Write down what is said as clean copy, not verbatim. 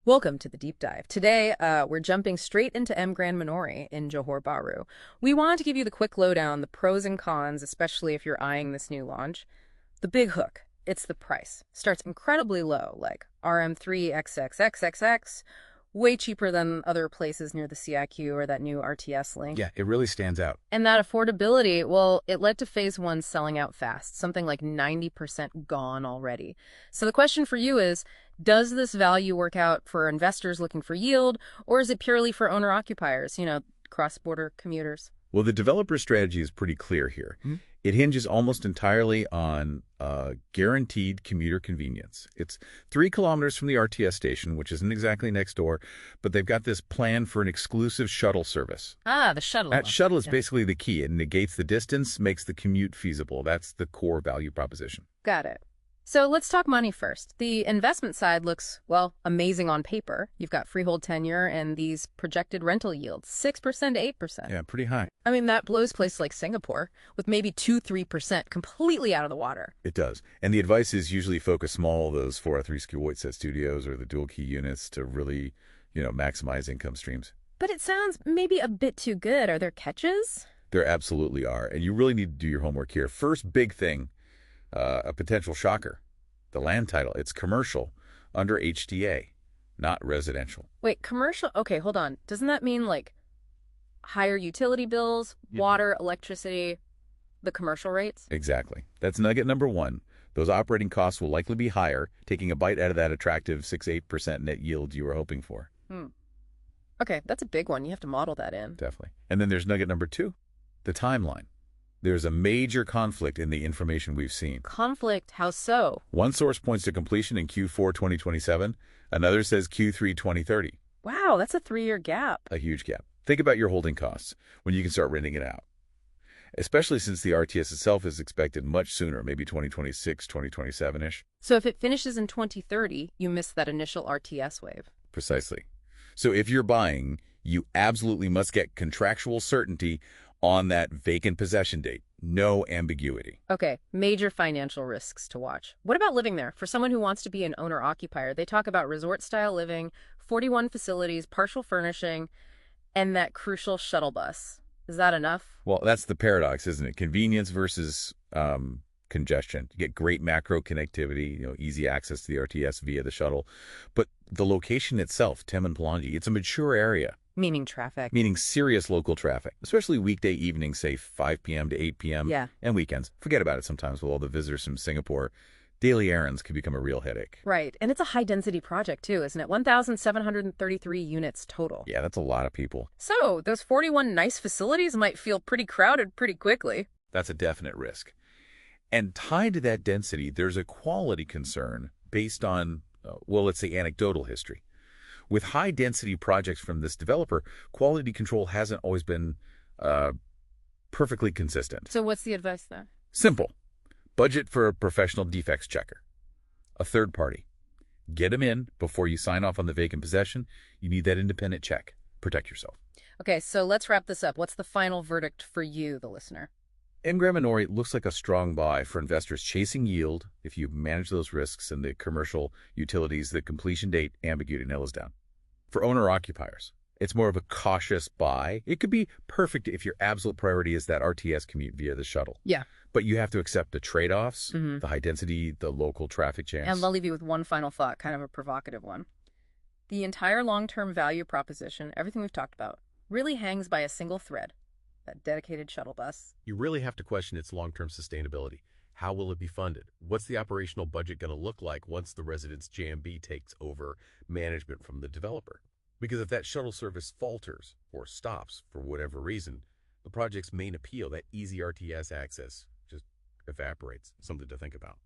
Welcome to the deep dive. Today, we're jumping straight into M Grand Minori in Johor Bahru. We wanted to give you the quick lowdown, the pros and cons, especially if you're eyeing this new launch. The big hook, it's the price. Starts incredibly low, like RM3 XXXXX, way cheaper than other places near the CIQ or that new RTS link. Yeah, it really stands out. And that affordability, well, it led to phase one selling out fast, something like 90% gone already. So the question for you is, does this value work out for investors looking for yield, or is it purely for owner-occupiers, cross-border commuters? Well, the developer strategy is pretty clear here. It hinges almost entirely on guaranteed commuter convenience. It's 3 kilometers from the RTS station, which isn't exactly next door, but they've got this plan for an exclusive shuttle service. Ah, the shuttle. That shuttle is basically the key. It negates the distance, makes the commute feasible. That's the core value proposition. Got it. So let's talk money first. The investment side looks, well, amazing on paper. You've got freehold tenure and these projected rental yields, 6% to 8%. Yeah, pretty high. I mean, that blows places like Singapore with maybe 2-3% completely out of the water. It does. And the advice is usually focus small, those 403 set studios or the dual key units to really, maximize income streams. But it sounds maybe a bit too good. Are there catches? There absolutely are. And you really need to do your homework here. First big thing, a potential shocker. The land title, it's commercial under HTA, not residential. Wait, commercial? Okay, hold on. Doesn't that mean like higher utility bills, water, electricity, the commercial rates? Exactly. That's nugget number one. Those operating costs will likely be higher, taking a bite out of that attractive 6-8% net yield you were hoping for. Okay, that's a big one. You have to model that in. Definitely. And then there's nugget number two, the timeline. There's a major conflict in the information we've seen. Conflict? How so? One source points to completion in Q4 2027. Another says Q3 2030. Wow, that's a 3-year gap. A huge gap. Think about your holding costs when you can start renting it out, especially since the RTS itself is expected much sooner, maybe 2026, 2027-ish. So if it finishes in 2030, you miss that initial RTS wave. Precisely. So if you're buying, you absolutely must get contractual certainty on that vacant possession date. No ambiguity. Okay, major financial risks to watch. What about living there? For someone who wants to be an owner-occupier, they talk about resort-style living, 41 facilities, partial furnishing, and that crucial shuttle bus. Is that enough? Well, that's the paradox, isn't it? Convenience versus congestion. You get great macro connectivity, easy access to the RTS via the shuttle. But the location itself, Taman Pelangi, it's a mature area. Meaning traffic. Meaning serious local traffic, especially weekday evenings, say 5 p.m. to 8 p.m. Yeah. And weekends. Forget about it sometimes with all the visitors from Singapore. Daily errands can become a real headache. Right. And it's a high-density project, too, isn't it? 1,733 units total. Yeah, that's a lot of people. So those 41 nice facilities might feel pretty crowded pretty quickly. That's a definite risk. And tied to that density, there's a quality concern based on, let's say anecdotal history. With high-density projects from this developer, quality control hasn't always been perfectly consistent. So what's the advice there? Simple. Budget for a professional defects checker. A third party. Get them in before you sign off on the vacant possession. You need that independent check. Protect yourself. Okay, so let's wrap this up. What's the final verdict for you, the listener? M Grand Minori looks like a strong buy for investors chasing yield if you manage those risks and the commercial utilities, the completion date ambiguity nails down. For owner-occupiers, it's more of a cautious buy. It could be perfect if your absolute priority is that RTS commute via the shuttle. Yeah. But you have to accept the trade-offs, the high density, the local traffic jams. And I'll leave you with one final thought, kind of a provocative one. The entire long-term value proposition, everything we've talked about, really hangs by a single thread, that dedicated shuttle bus. You really have to question its long-term sustainability. How will it be funded? What's the operational budget going to look like once the residents' JMB takes over management from the developer? Because if that shuttle service falters or stops for whatever reason, the project's main appeal, that easy RTS access, just evaporates. Something to think about.